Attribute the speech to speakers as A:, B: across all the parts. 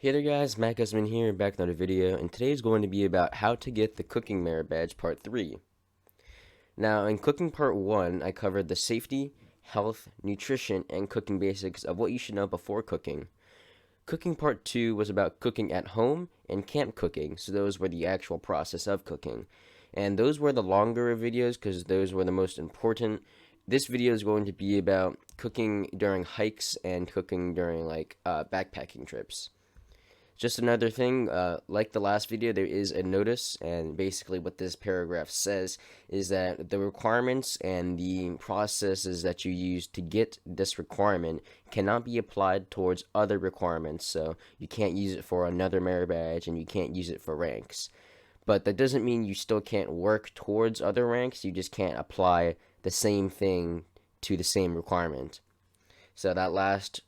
A: Hey there guys, Matt Guzman here, back with another video, and today is going to be about how to get the Cooking Merit Badge Part 3. Now, in Cooking Part 1, I covered the safety, health, nutrition, and cooking basics of what you should know before cooking. Cooking Part 2 was about cooking at home and camp cooking, so those were the actual process of cooking. And those were the longer videos because those were the most important. This video is going to be about cooking during hikes and cooking during backpacking trips. Just another thing, like the last video, there is a notice, and basically what this paragraph says is that the requirements and the processes that you use to get this requirement cannot be applied towards other requirements. So you can't use it for another merit badge, and you can't use it for ranks. But that doesn't mean you still can't work towards other ranks. You just can't apply the same thing to the same requirement. So that last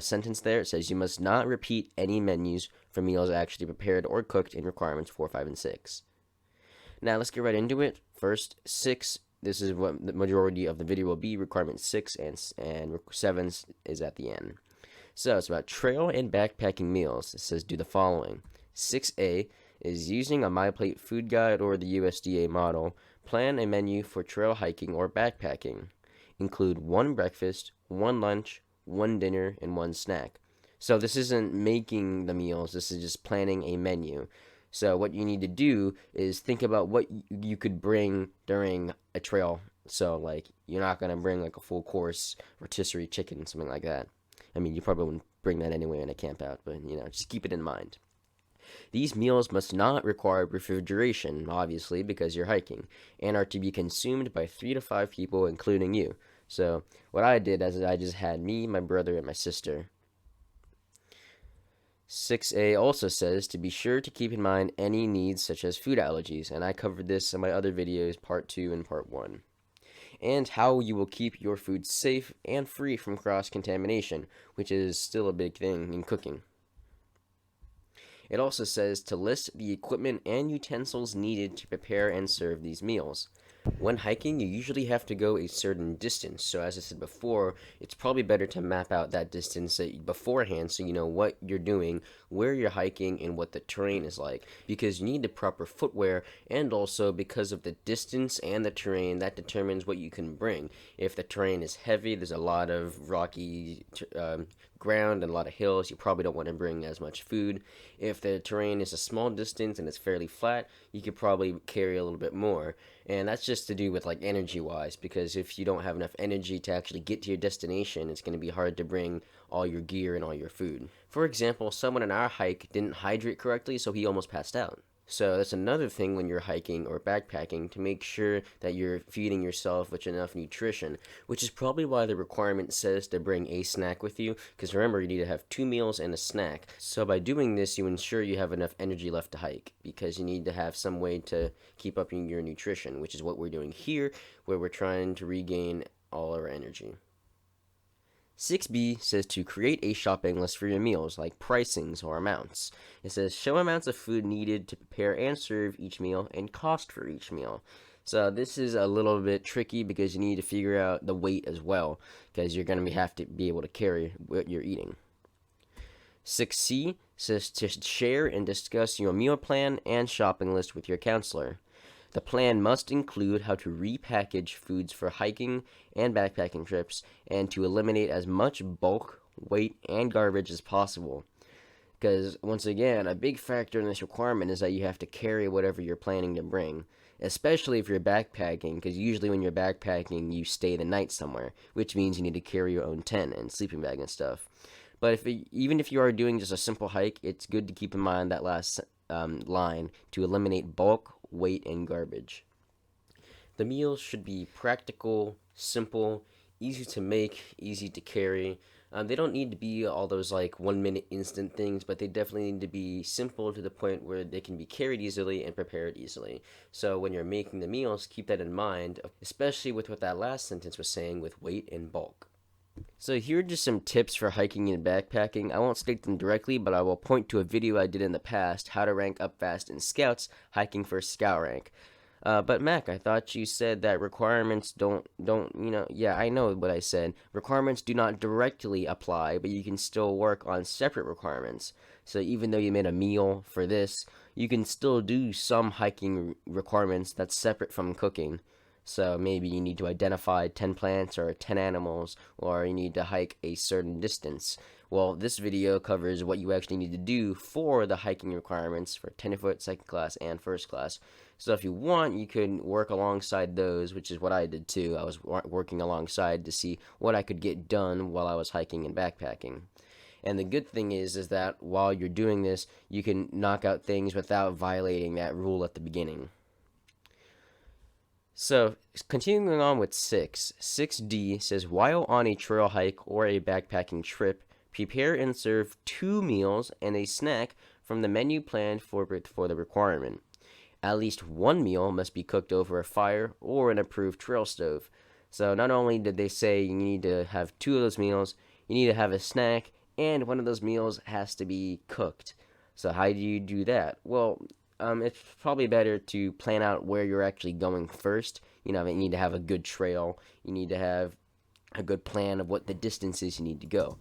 A: sentence there, it says you must not repeat any menus for meals actually prepared or cooked in requirements 4, 5, and 6. Now let's get right into it. First, 6. This is what the majority of the video will be. Requirement 6 and 7 is at the end. So it's about trail and backpacking meals. It says do the following. 6A is using a MyPlate food guide or the USDA model. Plan a menu for trail hiking or backpacking. Include 1 breakfast, 1 lunch, 1 dinner, and 1 snack. So this isn't making the meals, this is just planning a menu. So what you need to do is think about what you could bring during a trail. So like you're not going to bring like a full course rotisserie chicken, something like that. I mean, you probably wouldn't bring that anyway in a campout, but just keep it in mind. These meals must not require refrigeration, obviously, because you're hiking, and are to be consumed by 3 to 5 people, including you. So what I did is I just had me, my brother, and my sister. 6A also says to be sure to keep in mind any needs such as food allergies, and I covered this in my other videos, part 2 and part 1. And how you will keep your food safe and free from cross-contamination, which is still a big thing in cooking. It also says to list the equipment and utensils needed to prepare and serve these meals. When hiking, you usually have to go a certain distance, so as I said before, it's probably better to map out that distance beforehand so you know what you're doing, where you're hiking, and what the terrain is like, because you need the proper footwear, and also because of the distance and the terrain, that determines what you can bring. If the terrain is heavy, there's a lot of rocky ground and a lot of hills, you probably don't want to bring as much food. If the terrain is a small distance and it's fairly flat, you could probably carry a little bit more. And that's just to do with like energy wise, because if you don't have enough energy to actually get to your destination, it's going to be hard to bring all your gear and all your food. For example, someone on our hike didn't hydrate correctly, so he almost passed out. So that's another thing when you're hiking or backpacking, to make sure that you're feeding yourself with enough nutrition, which is probably why the requirement says to bring a snack with you, because remember, you need to have 2 meals and a snack. So by doing this, you ensure you have enough energy left to hike, because you need to have some way to keep up your nutrition, which is what we're doing here, where we're trying to regain all our energy. 6B says to create a shopping list for your meals, like pricings or amounts. It says show amounts of food needed to prepare and serve each meal and cost for each meal. So this is a little bit tricky because you need to figure out the weight as well, because you're going to have to be able to carry what you're eating. 6C says to share and discuss your meal plan and shopping list with your counselor. The plan must include how to repackage foods for hiking and backpacking trips, and to eliminate as much bulk, weight, and garbage as possible. Because, once again, a big factor in this requirement is that you have to carry whatever you're planning to bring, especially if you're backpacking, because usually when you're backpacking, you stay the night somewhere, which means you need to carry your own tent and sleeping bag and stuff. But even if you are doing just a simple hike, it's good to keep in mind that last line, to eliminate bulk, weight, and garbage. The meals should be practical, simple, easy to make, easy to carry. They don't need to be all those like 1 minute instant things, but they definitely need to be simple to the point where they can be carried easily and prepared easily. So when you're making the meals, keep that in mind, especially with what that last sentence was saying with weight and bulk. So here are just some tips for hiking and backpacking. I won't state them directly, but I will point to a video I did in the past, how to rank up fast in Scouts, hiking for Scout rank. But Mac, I thought you said that requirements yeah, I know what I said. Requirements do not directly apply, but you can still work on separate requirements. So even though you made a meal for this, you can still do some hiking requirements that's separate from cooking. So maybe you need to identify 10 plants or 10 animals, or you need to hike a certain distance. Well, this video covers what you actually need to do for the hiking requirements for 10-foot, second class, and first class. So if you want, you could work alongside those, which is what I did too. I was working alongside to see what I could get done while I was hiking and backpacking. And the good thing is that while you're doing this, you can knock out things without violating that rule at the beginning. So, continuing on with 6D says, while on a trail hike or a backpacking trip, prepare and serve 2 meals and a snack from the menu planned for the requirement. At least one meal must be cooked over a fire or an approved trail stove. So, not only did they say you need to have 2 of those meals, you need to have a snack, and one of those meals has to be cooked. So, how do you do that? Well, it's probably better to plan out where you're actually going first. You need to have a good trail. You need to have a good plan of what the distances you need to go.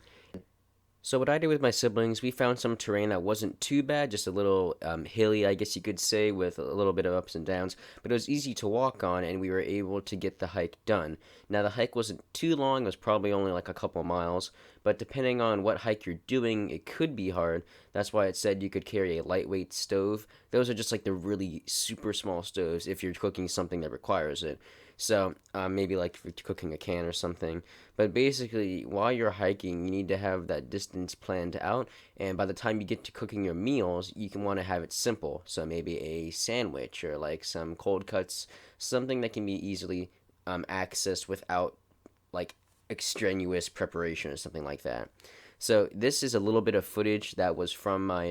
A: So what I did with my siblings, we found some terrain that wasn't too bad, just a little hilly, I guess you could say, with a little bit of ups and downs, but it was easy to walk on, and we were able to get the hike done. Now, the hike wasn't too long, it was probably only like a couple miles, but depending on what hike you're doing, it could be hard. That's why it said you could carry a lightweight stove. Those are just like the really super small stoves if you're cooking something that requires it. So maybe like if you're cooking a can or something. But basically, while you're hiking, you need to have that distance planned out. And by the time you get to cooking your meals, you can want to have it simple. So maybe a sandwich or like some cold cuts, something that can be easily accessed without like extraneous preparation or something like that. So this is a little bit of footage that was from my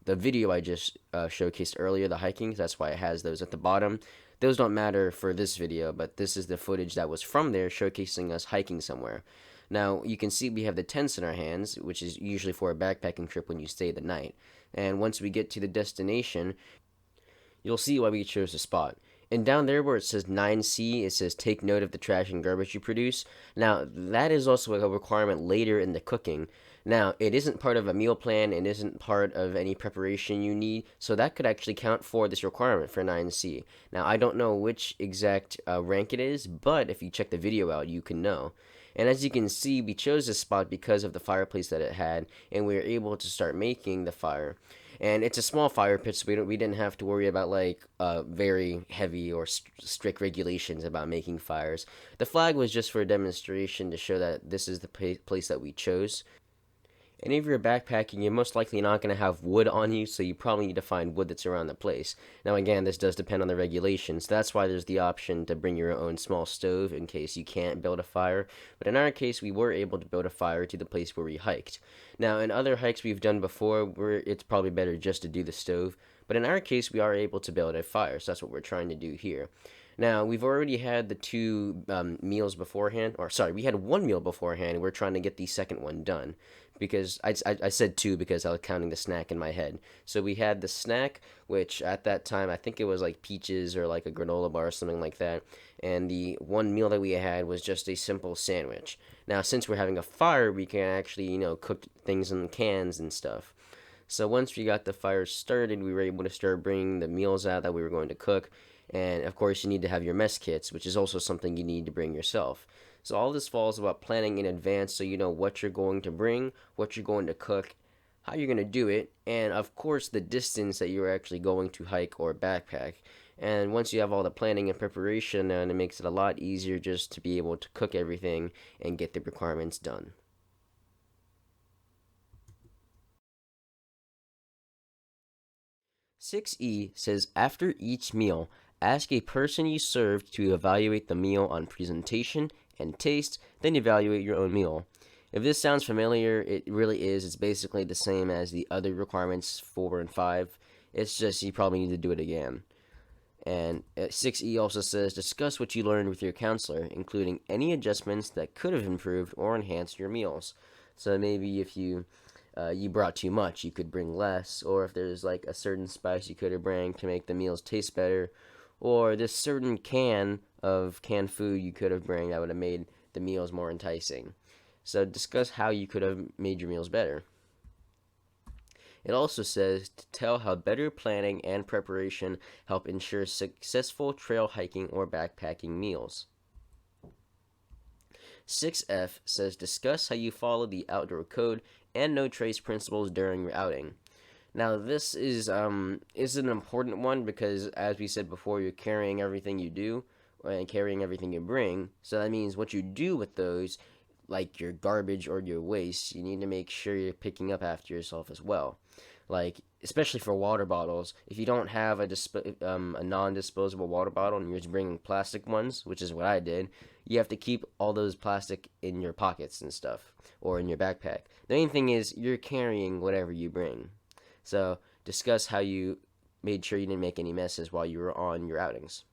A: the video I just showcased earlier, the hiking. That's why it has those at the bottom. Those don't matter for this video, but this is the footage that was from there showcasing us hiking somewhere. Now, you can see we have the tents in our hands, which is usually for a backpacking trip when you stay the night. And once we get to the destination, you'll see why we chose the spot. And down there where it says 9C, it says take note of the trash and garbage you produce. Now, that is also a requirement later in the cooking. Now, it isn't part of a meal plan, it isn't part of any preparation you need, so that could actually count for this requirement for 9C. Now, I don't know which exact rank it is, but if you check the video out, you can know. And as you can see, we chose this spot because of the fireplace that it had, and we were able to start making the fire. And it's a small fire pit, so we didn't have to worry about like very heavy or strict regulations about making fires. The flag was just for a demonstration to show that this is the place that we chose. And if you're backpacking, you're most likely not going to have wood on you, so you probably need to find wood that's around the place. Now, again, this does depend on the regulations. That's why there's the option to bring your own small stove in case you can't build a fire. But in our case, we were able to build a fire to the place where we hiked. Now, in other hikes we've done before, it's probably better just to do the stove. But in our case, we are able to build a fire, so that's what we're trying to do here. Now, we've already had the 2 meals beforehand, or sorry, we had 1 meal beforehand, and we're trying to get the second one done. Because I said 2 because I was counting the snack in my head. So we had the snack, which at that time, I think it was like peaches or like a granola bar or something like that. And the 1 meal that we had was just a simple sandwich. Now, since we're having a fire, we can actually, cook things in cans and stuff. So once we got the fire started, we were able to start bringing the meals out that we were going to cook. And of course, you need to have your mess kits, which is also something you need to bring yourself. So all this falls about planning in advance so you know what you're going to bring, what you're going to cook, how you're going to do it, and of course the distance that you're actually going to hike or backpack. And once you have all the planning and preparation, then it makes it a lot easier just to be able to cook everything and get the requirements done. 6E says after each meal, ask a person you served to evaluate the meal on presentation and taste, then evaluate your own meal. If this sounds familiar, it really is. It's basically the same as the other requirements 4 and 5. It's just you probably need to do it again. And 6E also says discuss what you learned with your counselor, including any adjustments that could have improved or enhanced your meals. So maybe if you brought too much, you could bring less, or if there's like a certain spice you could have bring to make the meals taste better, or this certain can of canned food you could have bring that would have made the meals more enticing. So discuss how you could have made your meals better. It also says to tell how better planning and preparation help ensure successful trail hiking or backpacking meals. 6F says discuss how you follow the outdoor code and no trace principles during your outing. Now this is an important one because, as we said before, you're carrying everything you do and carrying everything you bring. So that means what you do with those, like your garbage or your waste, you need to make sure you're picking up after yourself as well. Like, especially for water bottles, if you don't have a non-disposable water bottle and you're just bringing plastic ones, which is what I did, you have to keep all those plastic in your pockets and stuff or in your backpack. The main thing is you're carrying whatever you bring. So discuss how you made sure you didn't make any messes while you were on your outings.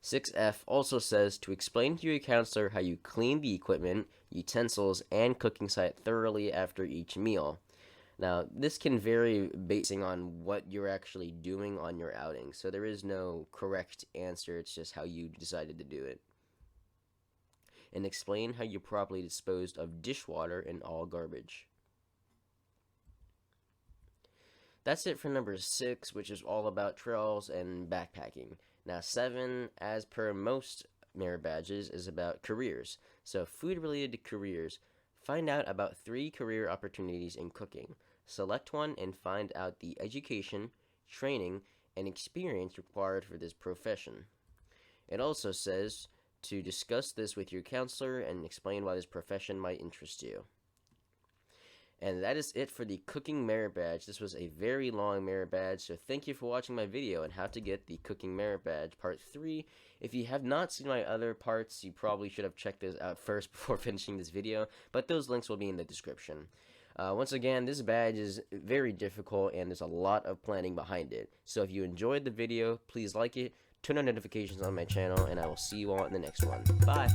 A: 6F also says to explain to your counselor how you clean the equipment, utensils, and cooking site thoroughly after each meal. Now, this can vary based on what you're actually doing on your outing, so there is no correct answer, it's just how you decided to do it. And explain how you properly disposed of dishwater and all garbage. That's it for number 6, which is all about trails and backpacking. Now 7, as per most merit badges, is about careers. So food related to careers. Find out about 3 career opportunities in cooking. Select one and find out the education, training, and experience required for this profession. It also says to discuss this with your counselor and explain why this profession might interest you. And that is it for the cooking merit badge. This was a very long merit badge, so thank you for watching my video on how to get the cooking merit badge part 3. If you have not seen my other parts, you probably should have checked those out first before finishing this video, but those links will be in the description. Once again, this badge is very difficult and there's a lot of planning behind it. So if you enjoyed the video, please like it, turn on notifications on my channel, and I will see you all in the next one. Bye!